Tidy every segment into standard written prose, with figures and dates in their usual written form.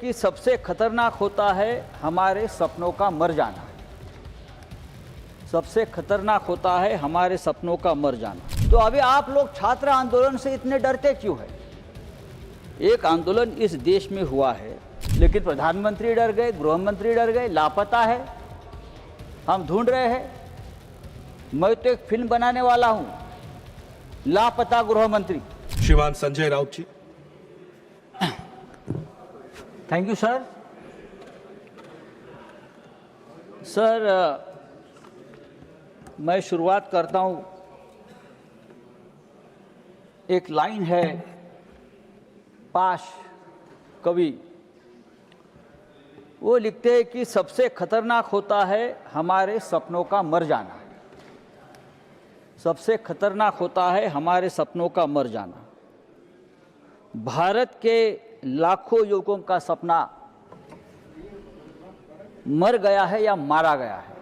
कि सबसे खतरनाक होता है हमारे सपनों का मर जाना। सबसे खतरनाक होता है हमारे सपनों का मर जाना। तो अभी आप लोग छात्र आंदोलन से इतने डरते क्यों हैं? एक आंदोलन इस देश में हुआ है, लेकिन प्रधानमंत्री डर गए, गृह मंत्री डर गए, लापता है, हम ढूंढ रहे हैं। मैं तो एक फिल्म बनाने वाला हूं, लापता गृह मंत्री। श्रीमान Sanjay Raut ji. Thank you sir. Sir, मैं शुरुआत करता हूं। एक लाइन है, पाश कवि, वो लिखते हैं कि सबसे खतरनाक होता है हमारे सपनों का मर जाना। सबसे खतरनाक होता है हमारे सपनों का मर जाना। भारत के लाखों युवकों का सपना मर गया है या मारा गया है।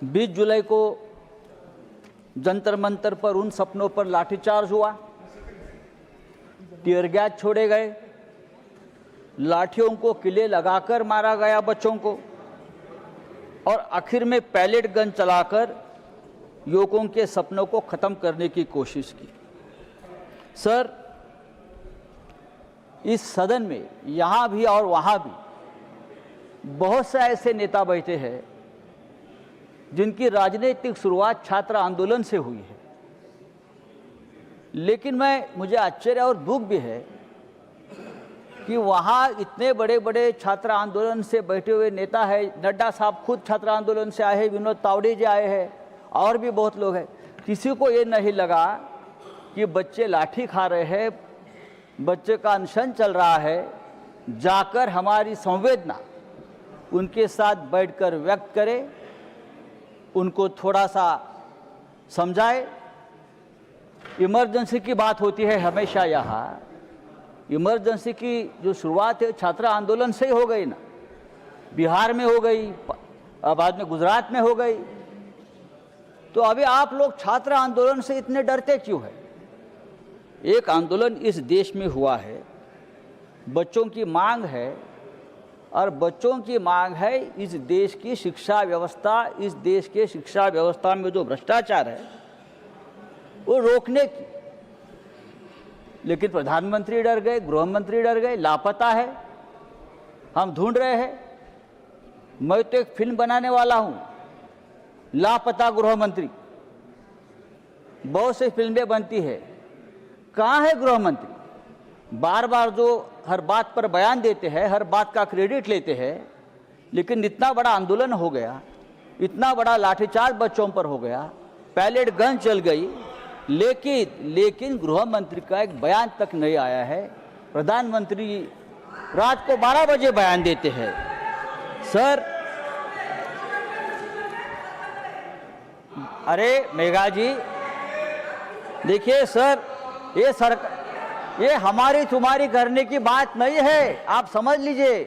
20 जुलाई को जंतर मंतर पर उन सपनों पर लाठीचार्ज हुआ, टीयर गैस छोड़े गए, लाठियों को किले लगाकर मारा गया बच्चों को, और आखिर में पैलेट गन चलाकर युवकों के सपनों को खत्म करने की कोशिश की। सर, इस सदन में यहाँ भी और वहाँ भी बहुत से ऐसे नेता बैठे हैं जिनकी राजनीतिक शुरुआत छात्र आंदोलन से हुई है, लेकिन मुझे आश्चर्य और दुख भी है कि वहाँ इतने बड़े बड़े छात्र आंदोलन से बैठे हुए नेता है। नड्डा साहब खुद छात्र आंदोलन से आए हैं, विनोद तावड़े जी आए हैं, और भी बहुत लोग हैं। किसी को ये नहीं लगा कि बच्चे लाठी खा रहे हैं, बच्चे का अनशन चल रहा है, जाकर हमारी संवेदना उनके साथ बैठकर व्यक्त करें, उनको थोड़ा सा समझाए। इमरजेंसी की बात होती है हमेशा यहाँ। इमरजेंसी की जो शुरुआत है छात्र आंदोलन से ही हो गई ना, बिहार में हो गई, बाद में गुजरात में हो गई। तो अभी आप लोग छात्र आंदोलन से इतने डरते क्यों हैं? एक आंदोलन इस देश में हुआ है, बच्चों की मांग है, और बच्चों की मांग है इस देश की शिक्षा व्यवस्था, इस देश के शिक्षा व्यवस्था में जो भ्रष्टाचार है वो रोकने की। लेकिन प्रधानमंत्री डर गए, गृह मंत्री डर गए, लापता है, हम ढूंढ रहे हैं। मैं तो एक फिल्म बनाने वाला हूं, लापता गृह मंत्री। बहुत सी फिल्में बनती है, कहाँ है गृह मंत्री? बार बार जो हर बात पर बयान देते हैं, हर बात का क्रेडिट लेते हैं, लेकिन इतना बड़ा आंदोलन हो गया, इतना बड़ा लाठीचार्ज बच्चों पर हो गया, पैलेट गन चल गई, लेकिन गृह मंत्री का एक बयान तक नहीं आया है। प्रधानमंत्री रात को 12 बजे बयान देते हैं। सर, अरे मेघा जी, देखिए सर, ये हमारी तुम्हारी करने की बात नहीं है, आप समझ लीजिए।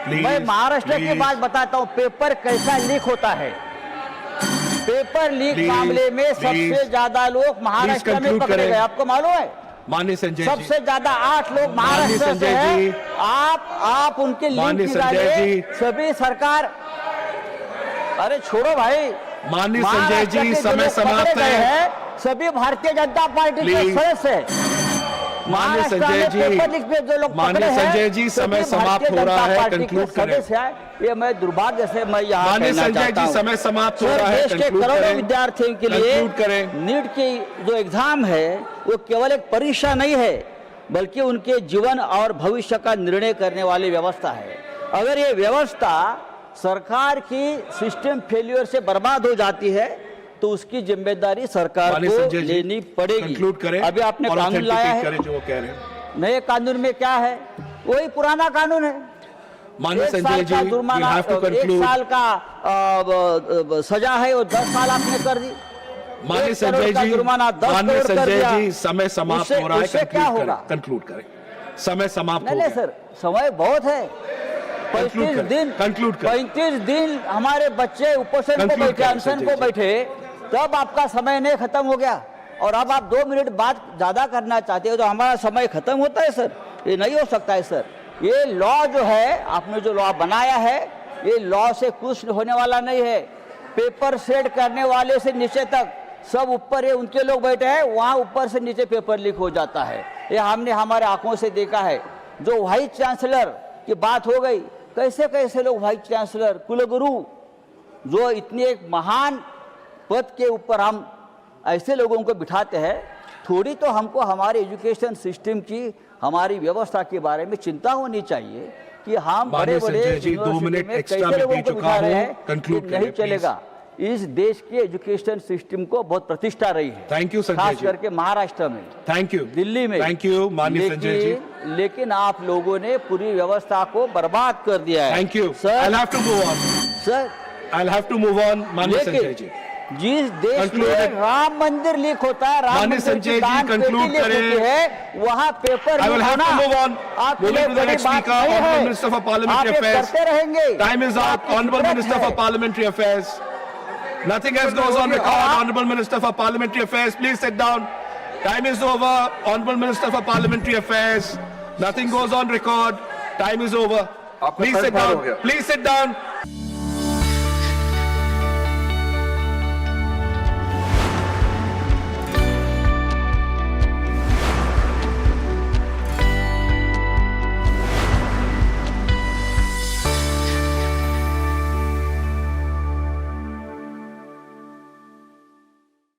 मैं महाराष्ट्र की बात बताता हूं, पेपर कैसा लीक होता है। पेपर लीक मामले में सबसे ज्यादा लोग महाराष्ट्र में पकड़े गए, आपको मालूम है? माननीय संजय जी, सबसे ज्यादा 8 लोग महाराष्ट्र से हैं। आप उनके लिंक निकालिए। सभी सरकार, अरे छोड़ो भाई, माननीय संजय जी, समय समाप्त है। सभी भारतीय जनता पार्टी के सदस्य हैं। माननीय संजय जी, समय समाप्त हो रहा है, कंक्लूड करें। ये मैं दुर्भाग्य से मैं यहाँ माननीय संजय जी, समय समाप्त हो रहा है, देश के करोड़ों विद्यार्थियों के लिए नीट की जो एग्जाम है वो केवल एक परीक्षा नहीं है, बल्कि उनके जीवन और भविष्य का निर्णय करने वाली व्यवस्था है। अगर ये व्यवस्था सरकार की सिस्टम फेल्यूर से बर्बाद हो जाती है तो उसकी जिम्मेदारी सरकार को लेनी पड़ेगी। अभी आपने कानून लाया है, जो कह रहे हैं। नए कानून में क्या है? वही पुराना कानून है। माननीय संजय जी, जुर्माना, 1 साल का सजा है, वो 10 साल आपने कर दी। माननीय संजय जी, जुर्माना 10 करोड़ कर दिया। समय समाप्त हो रहा है, क्या होगा? कंक्लूड करें। समय समाप्त हो गया। नहीं सर, समय बहुत है। 35 दिन हमारे बच्चे उपोषण को बैठे, अनशन को बैठे, तब आपका समय नहीं खत्म हो गया, और अब आप 2 मिनट बात ज्यादा करना चाहते हो तो हमारा समय खत्म होता है सर। ये नहीं हो सकता है सर। ये लॉ जो है, आपने जो लॉ बनाया है, ये लॉ से कुछ होने वाला नहीं है। पेपर शेड करने वाले से नीचे तक सब ऊपर ये उनके लोग बैठे हैं, वहाँ ऊपर से नीचे पेपर लीक हो जाता है। ये हमने हमारे आंखों से देखा है। जो वाइस चांसलर की बात हो गई, कैसे कैसे लोग वाइस चांसलर, कुलगुरु, जो इतने एक महान पद के ऊपर हम ऐसे लोगों को बिठाते हैं। थोड़ी तो हमको हमारे एजुकेशन सिस्टम की, हमारी व्यवस्था के बारे में चिंता होनी चाहिए कि हम बड़े बड़े यूनिवर्सिटी में कैसे लोगों को बिठा रहे हैं, नहीं चलेगा। इस देश के एजुकेशन सिस्टम को बहुत प्रतिष्ठा रही है। Thank you Sanjay ji. खास करके महाराष्ट्र में, थैंक यू, दिल्ली में। थैंक यू माननीय संजय जी। लेकिन आप लोगों ने पूरी व्यवस्था को बर्बाद कर दिया है। Thank you sir. I'll have to move on. Sir, I'll have to move on माननीय संजय जी। जिस देश में राम मंदिर लीक होता है, राम मंदिर संजय जी कंक्लूड करें, वहाँ paper I will have to move on. आप Moving to the next speaker, Honorable Minister for Parliamentary Affairs. करते रहेंगे। Time is up. Honorable Minister for Parliamentary Affairs. Nothing else goes on record. Honorable Minister for Parliamentary Affairs, please sit down. Time is over. Honorable Minister for Parliamentary Affairs. Nothing goes on record. Time is over. Please sit down. Please sit down.